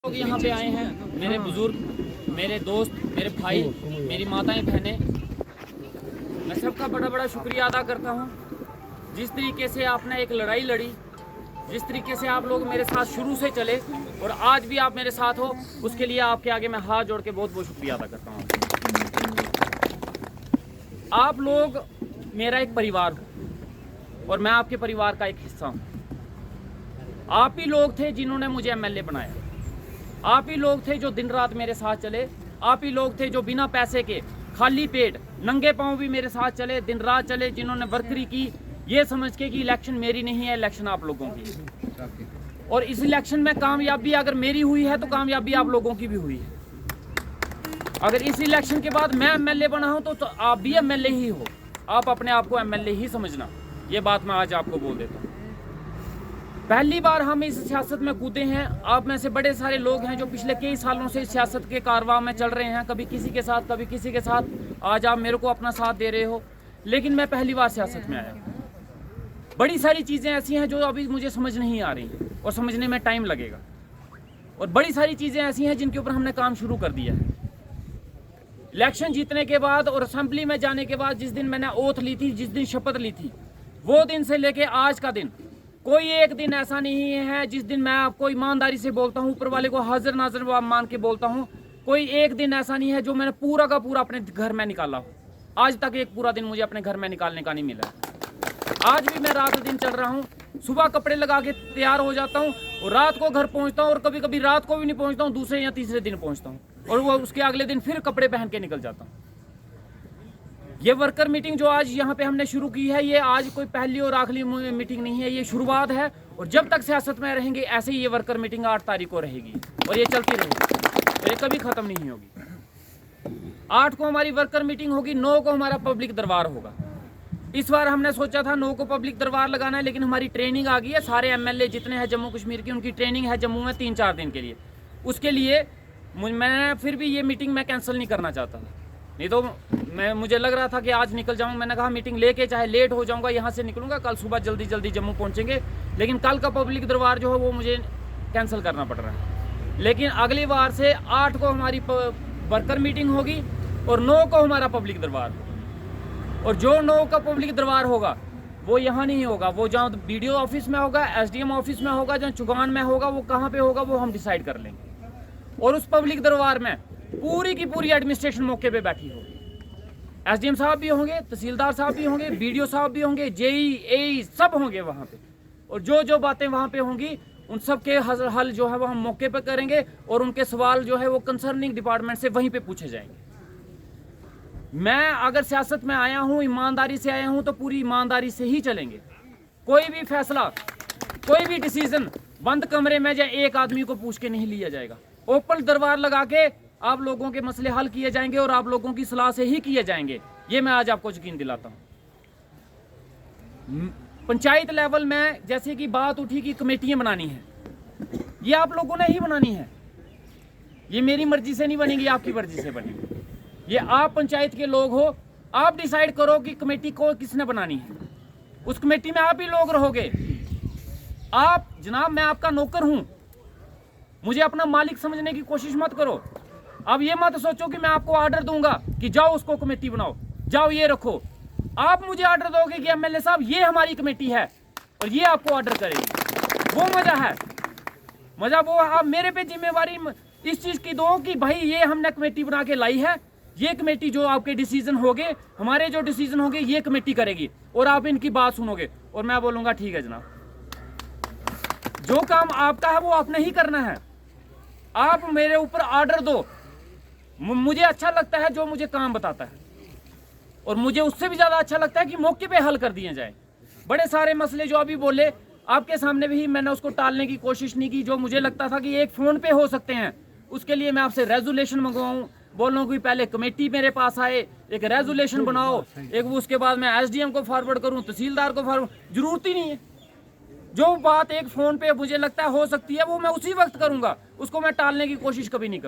लोग यहाँ पे आए हैं, मेरे बुजुर्ग, मेरे दोस्त, मेरे भाई, मेरी माताएं, बहनें, मैं सबका बड़ा बड़ा शुक्रिया अदा करता हूँ। जिस तरीके से आपने एक लड़ाई लड़ी, जिस तरीके से आप लोग मेरे साथ शुरू से चले और आज भी आप मेरे साथ हो, उसके लिए आपके आगे मैं हाथ जोड़ के बहुत बहुत शुक्रिया अदा करता हूँ। आप लोग मेरा एक परिवार हो और मैं आपके परिवार का एक हिस्सा हूँ। आप ही लोग थे जिन्होंने मुझे एमएलए बनाया, आप ही लोग थे जो दिन रात मेरे साथ चले, आप ही लोग थे जो बिना पैसे के खाली पेट नंगे पांव भी मेरे साथ चले, दिन रात चले, जिन्होंने वर्करी की ये समझ के कि इलेक्शन मेरी नहीं है, इलेक्शन आप लोगों की। और इस इलेक्शन में कामयाबी अगर मेरी हुई है तो कामयाबी आप लोगों की भी हुई है। अगर इस इलेक्शन के बाद मैं एमएलए बना हूं तो आप भी एमएलए ही हो, आप अपने आप को एमएलए ही समझना। ये बात मैं आज आपको बोल देता हूँ। पहली बार हम इस सियासत में कूदे हैं। आप में से बड़े सारे लोग हैं जो पिछले कई सालों से इस सियासत के कारवां में चल रहे हैं, कभी किसी के साथ कभी किसी के साथ। आज आप मेरे को अपना साथ दे रहे हो, लेकिन मैं पहली बार सियासत में आया हूँ। बड़ी सारी चीज़ें ऐसी हैं जो अभी मुझे समझ नहीं आ रही और समझने में टाइम लगेगा, और बड़ी सारी चीज़ें ऐसी हैं जिनके ऊपर हमने काम शुरू कर दिया है। इलेक्शन जीतने के बाद और असेंबली में जाने के बाद जिस दिन मैंने ओथ ली थी, जिस दिन शपथ ली थी, वो दिन से लेके आज का दिन कोई एक दिन ऐसा नहीं है जिस दिन मैं आपको ईमानदारी से बोलता हूँ, ऊपर वाले को हाजिर नाजिर मान के बोलता हूँ, कोई एक दिन ऐसा नहीं है जो मैंने पूरा का पूरा अपने घर में निकाला हो। आज तक एक पूरा दिन मुझे अपने घर में निकालने का नहीं मिला। आज भी मैं रात दिन चल रहा हूँ, सुबह कपड़े लगा के तैयार हो जाता हूँ और रात को घर पहुँचता हूँ, और कभी कभी रात को भी नहीं पहुँचता हूँ, दूसरे या तीसरे दिन पहुँचता हूँ, और वो उसके अगले दिन फिर कपड़े पहन के निकल जाता हूँ। ये वर्कर मीटिंग जो आज यहाँ पे हमने शुरू की है, ये आज कोई पहली और आखिरी मीटिंग नहीं है, ये शुरुआत है। और जब तक सियासत में रहेंगे ऐसे ही ये वर्कर मीटिंग 8 तारीख को रहेगी और ये चलती रहेगी, ये कभी ख़त्म नहीं होगी। 8 को हमारी वर्कर मीटिंग होगी, 9 को हमारा पब्लिक दरबार होगा। इस बार हमने सोचा था 9 को पब्लिक दरबार लगाना है, लेकिन हमारी ट्रेनिंग आ गई है। सारे एमएलए जितने हैं जम्मू कश्मीर की, उनकी ट्रेनिंग है जम्मू में 3-4 दिन के लिए। उसके लिए मैं फिर भी ये मीटिंग मैं कैंसिल नहीं करना चाहता था, नहीं तो मुझे लग रहा था कि आज निकल जाऊँ। मैंने कहा मीटिंग लेके चाहे लेट हो जाऊँगा, यहाँ से निकलूँगा, कल सुबह जल्दी जल्दी जम्मू पहुँचेंगे, लेकिन कल का पब्लिक दरबार जो है वो मुझे कैंसिल करना पड़ रहा है। लेकिन अगली बार से 8 को हमारी वर्कर मीटिंग होगी और 9 को हमारा पब्लिक दरबार होगा। और जो 9 का पब्लिक दरबार होगा वो यहाँ नहीं होगा, वो जहाँ BDO ऑफिस में होगा, SDM ऑफिस में होगा, जहाँ चुगान में होगा, वो कहाँ पे होगा वो हम डिसाइड कर लेंगे। और उस पब्लिक दरबार में पूरी की पूरी एडमिनिस्ट्रेशन मौके पे बैठी होगी। SDM साहब भी होंगे, तहसीलदार साहब भी होंगे, BDO साहब भी होंगे, JE AE सब होंगे वहाँ पे। और जो बातें वहाँ पे होंगी उन सब के हल जो है वो हम मौके पे करेंगे, और उनके सवाल जो है वो कंसर्निंग डिपार्टमेंट से वहीं पे पूछे जाएंगे। मैं अगर सियासत में आया हूँ, ईमानदारी से आया हूँ, तो पूरी ईमानदारी से ही चलेंगे। कोई भी फैसला, कोई भी डिसीजन बंद कमरे में या एक आदमी को पूछ के नहीं लिया जाएगा। ओपन दरबार लगा के आप लोगों के मसले हल किए जाएंगे और आप लोगों की सलाह से ही किए जाएंगे, ये मैं आज आपको यकीन दिलाता हूँ। पंचायत लेवल में जैसे कि बात उठी कि कमेटियां बनानी है, ये आप लोगों ने ही बनानी है। ये मेरी मर्जी से नहीं बनेगी, आपकी मर्जी से बनेगी। ये आप पंचायत के लोग हो, आप डिसाइड करो कि कमेटी को किसने बनानी है। उस कमेटी में आप ही लोग रहोगे। आप जनाब, मैं आपका नौकर हूं, मुझे अपना मालिक समझने की कोशिश मत करो। अब ये मत सोचो कि मैं आपको ऑर्डर दूंगा कि जाओ उसको कमेटी बनाओ, जाओ ये रखो। आप मुझे ऑर्डर दोगे कि एमएलए साहब ये हमारी कमेटी है और ये आपको ऑर्डर करेगी। वो मजा है, मजा वो आप मेरे पे जिम्मेवारी इस चीज की दो कि भाई ये हमने कमेटी बना के लाई है, ये कमेटी जो आपके डिसीजन होंगे, हमारे जो डिसीजन होंगे, ये कमेटी करेगी और आप इनकी बात सुनोगे। और मैं बोलूंगा ठीक है जनाब, जो काम आपका है वो आपने ही करना है। आप मेरे ऊपर ऑर्डर दो, मुझे अच्छा लगता है जो मुझे काम बताता है, और मुझे उससे भी ज्यादा अच्छा लगता है कि मौके पे हल कर दिए जाए। बड़े सारे मसले जो अभी बोले आपके सामने भी मैंने उसको टालने की कोशिश नहीं की। जो मुझे लगता था कि एक फोन पे हो सकते हैं, उसके लिए मैं आपसे रेजोल्यूशन मंगवाऊं, बोलूं कि पहले कमेटी मेरे पास आए, एक रेजोल्यूशन बनाओ, एक उसके बाद मैं SDM को फॉरवर्ड करूं, तहसीलदार को फॉरवर्ड, जरूरत ही नहीं है। जो बात एक फोन पे मुझे लगता है हो सकती है वो मैं उसी वक्त करूंगा, उसको मैं टालने की कोशिश कभी नहीं करूंगा।